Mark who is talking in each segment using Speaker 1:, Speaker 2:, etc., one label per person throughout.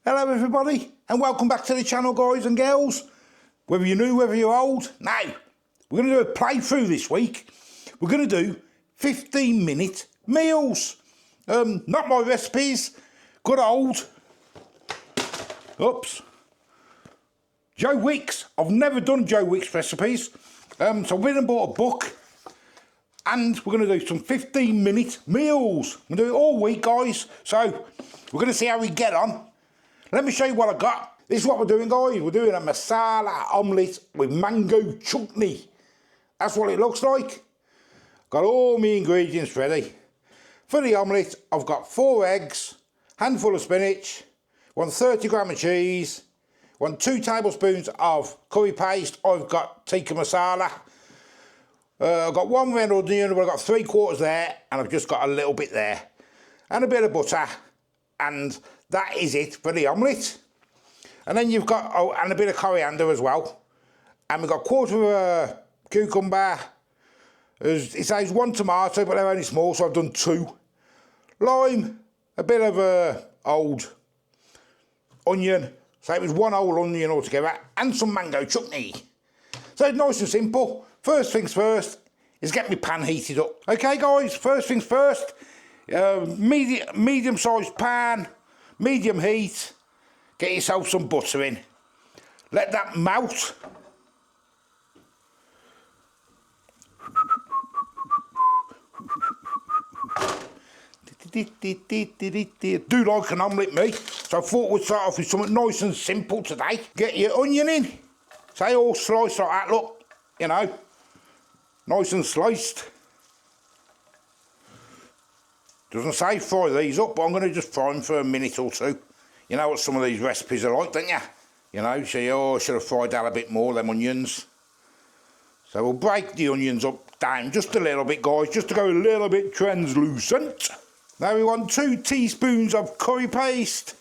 Speaker 1: Hello everybody and welcome back to the channel, guys and girls. Whether you're new, whether you're old. Now, we're going to do a playthrough this week. We're going to do 15-minute meals. Not my recipes. Good old, Joe Wicks. I've never done Joe Wicks recipes. So I've been and bought a book. And we're going to do some 15-minute meals. We're going to do it all week, guys. So we're going to see how we get on. Let me show you what I got. This is what we're doing, guys. We're doing a masala omelette with mango chutney. That's what it looks like. Got all my ingredients ready. For the omelette, I've got 4 eggs, handful of spinach, 130 gram of cheese, 2 tablespoons of curry paste. I've got tikka masala. I've got 1 red onion, but I've got 3/4 there, and I've just got a little bit there. And a bit of butter. And that is it for the omelette. And then you've got, and a bit of coriander as well. And we've got 1/4 of a cucumber. It says 1 tomato, but they're only small, so I've done 2. Lime, a bit of old onion. So it was 1 whole onion altogether, and some mango chutney. So it's nice and simple. First things first is get my pan heated up. Okay, guys, first things first. Medium-sized pan, medium heat. Get yourself some butter in. Let that melt. Do like an omelette, me. So I thought we'd start off with something nice and simple today. Get your onion in. Say all sliced like that, look. You know, nice and sliced. Doesn't say fry these up, but I'm going to just fry them for a minute or 2. You know what some of these recipes are like, don't you? You know, say, oh, I should have fried that a bit more, them onions. So we'll break the onions up down just a little bit, guys, just to go a little bit translucent. Now we want 2 teaspoons of curry paste.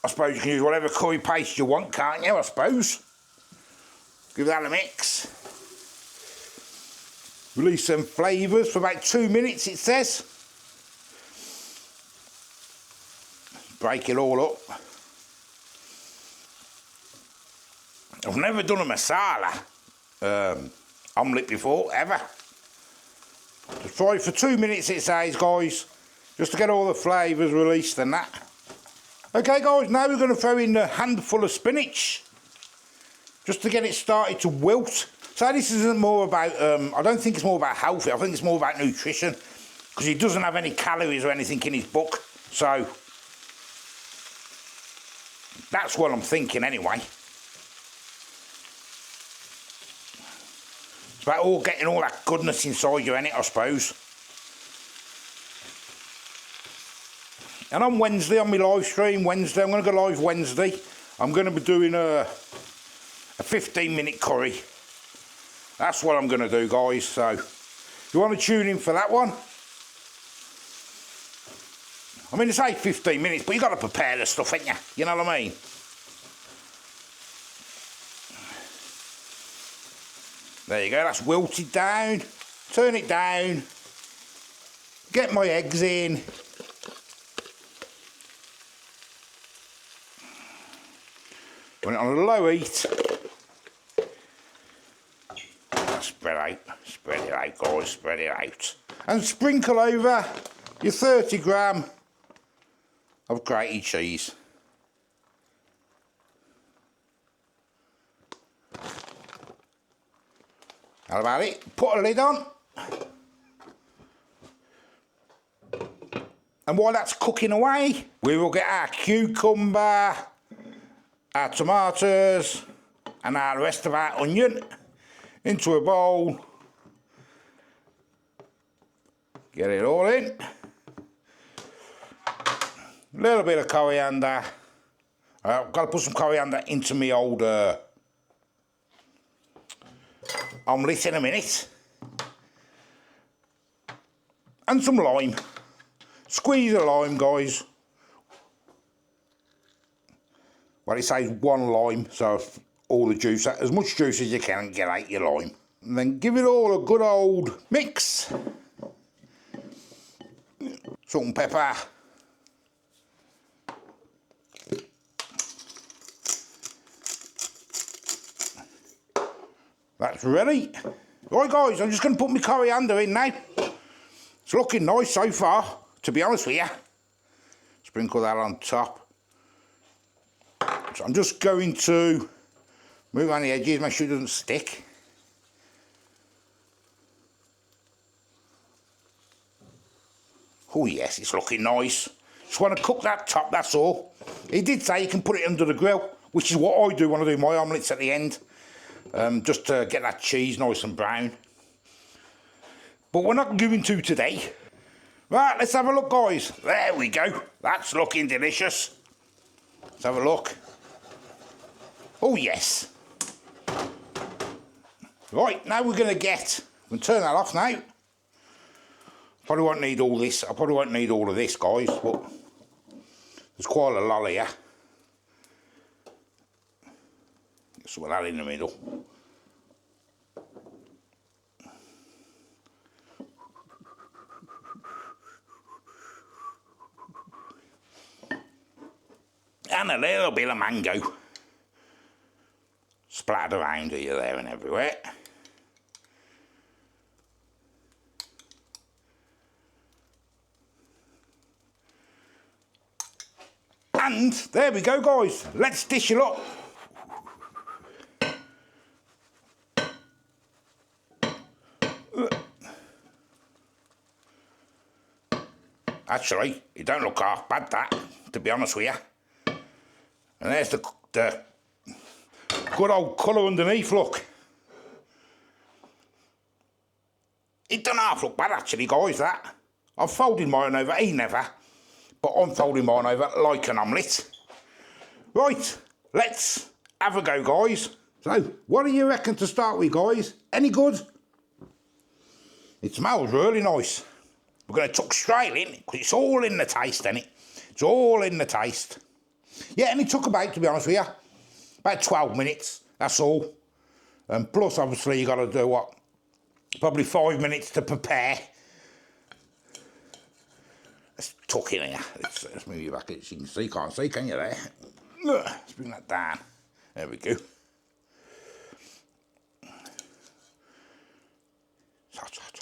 Speaker 1: I suppose you can use whatever curry paste you want, can't you, I suppose? Give that a mix. Release some flavours for about 2 minutes, it says. Break it all up. I've never done a masala omelette before, ever. Just fry it for 2 minutes, it says, guys, just to get all the flavours released and that. Okay, guys, now we're going to throw in a handful of spinach, just to get it started to wilt. So this isn't more about, I don't think it's more about healthy, I think it's more about nutrition, because he doesn't have any calories or anything in his book, so that's what I'm thinking anyway. It's about getting all that goodness inside you, innit, I suppose. And on Wednesday, on my live stream, Wednesday, I'm going to go live Wednesday, I'm going to be doing a 15-minute curry. That's what I'm going to do, guys, so if you want to tune in for that one. I mean, it's 15 minutes, but you've got to prepare the stuff, ain't you? You know what I mean? There you go, that's wilted down. Turn it down. Get my eggs in. Put it on a low heat. Spread it out, guys, spread it out. And sprinkle over your 30 gram of grated cheese. How about it? Put a lid on. And while that's cooking away, we will get our cucumber, our tomatoes, and the rest of our onion into a bowl. Get it all in. A little bit of coriander. I've got to put some coriander into my old omelette in a minute. And some lime. Squeeze a lime, guys. Well, it says 1 lime, so all the juice, as much juice as you can get out your lime. And then give it all a good old mix. Salt and pepper. That's ready. Right guys, I'm just going to put my coriander in now. It's looking nice so far, to be honest with you. Sprinkle that on top. So I'm just going to move on the edges, make sure it doesn't stick. Oh yes, it's looking nice. Just want to cook that top, that's all. He did say you can put it under the grill, which is what I do when I do my omelettes at the end. Just to get that cheese nice and brown. But we're not going to today. Right, let's have a look, guys. There we go. That's looking delicious. Let's have a look. Oh, yes. Right, now we're going to get... I'm going to turn that off now. Probably won't need all this. I probably won't need all of this, guys, but there's quite a lot here. Just put that in the middle. And a little bit of mango. Splattered around here, there and everywhere. And there we go, guys. Let's dish it up. Actually, it don't look half bad, that, to be honest with you. And there's the good old colour underneath, look. It don't half look bad, actually, guys, that. I've folded mine over, he never. But I'm folding mine over like an omelette. Right, let's have a go, guys. So, what do you reckon to start with, guys? Any good? It smells really nice. We're going to tuck straight in, because it's all in the taste, isn't it? It's all in the taste. Yeah, and it took about, to be honest with you, about 12 minutes, that's all. Plus, obviously, you got to do what? Probably 5 minutes to prepare. Let's tuck in here. Let's move you back so you can see. Can't see, can you there? Let's bring that down. There we go. Hot, hot, hot.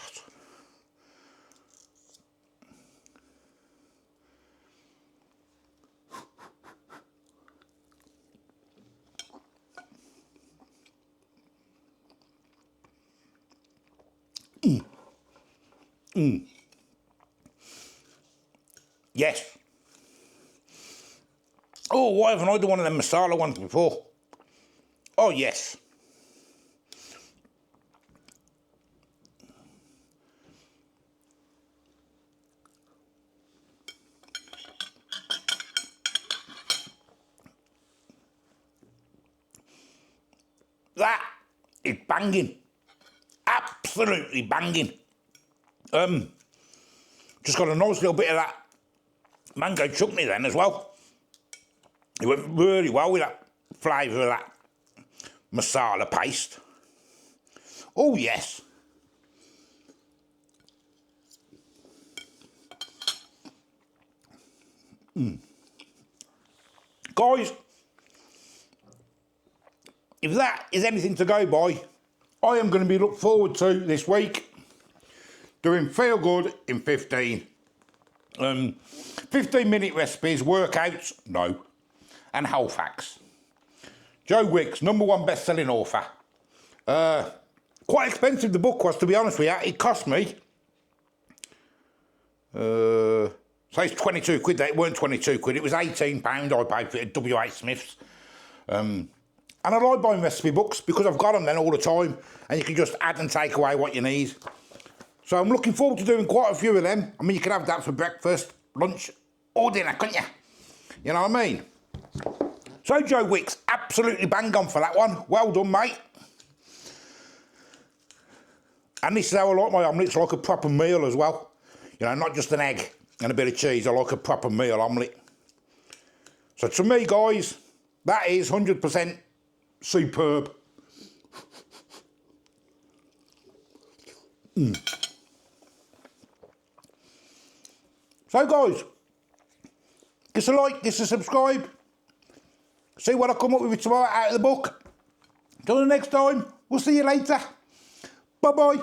Speaker 1: Yes. Oh, why haven't I done one of them masala ones before? Oh, yes. That is banging. Absolutely banging. Just got a nice little bit of that mango chutney then as well. It went really well with that flavour of that masala paste. Oh yes. Guys, if that is anything to go by, I am going to be look forward to this week doing Feel Good in 15. 15-minute recipes, workouts, no, and health hacks. Joe Wicks, #1 best-selling author. Quite expensive the book was, to be honest with you. It cost me, so it's 22 quid. It weren't 22 quid, it was £18 I paid for it at WH Smith's. And I like buying recipe books because I've got them then all the time and you can just add and take away what you need. So I'm looking forward to doing quite a few of them. I mean, you can have that for breakfast, lunch, or dinner, couldn't you? You know what I mean? So Joe Wicks, absolutely bang on for that one. Well done, mate. And this is how I like my omelettes, like a proper meal as well. You know, not just an egg and a bit of cheese. I like a proper meal omelette. So to me, guys, that is 100% superb. So guys, give us a like, give us a subscribe. See what I come up with tomorrow out of the book. Till the next time, we'll see you later. Bye bye.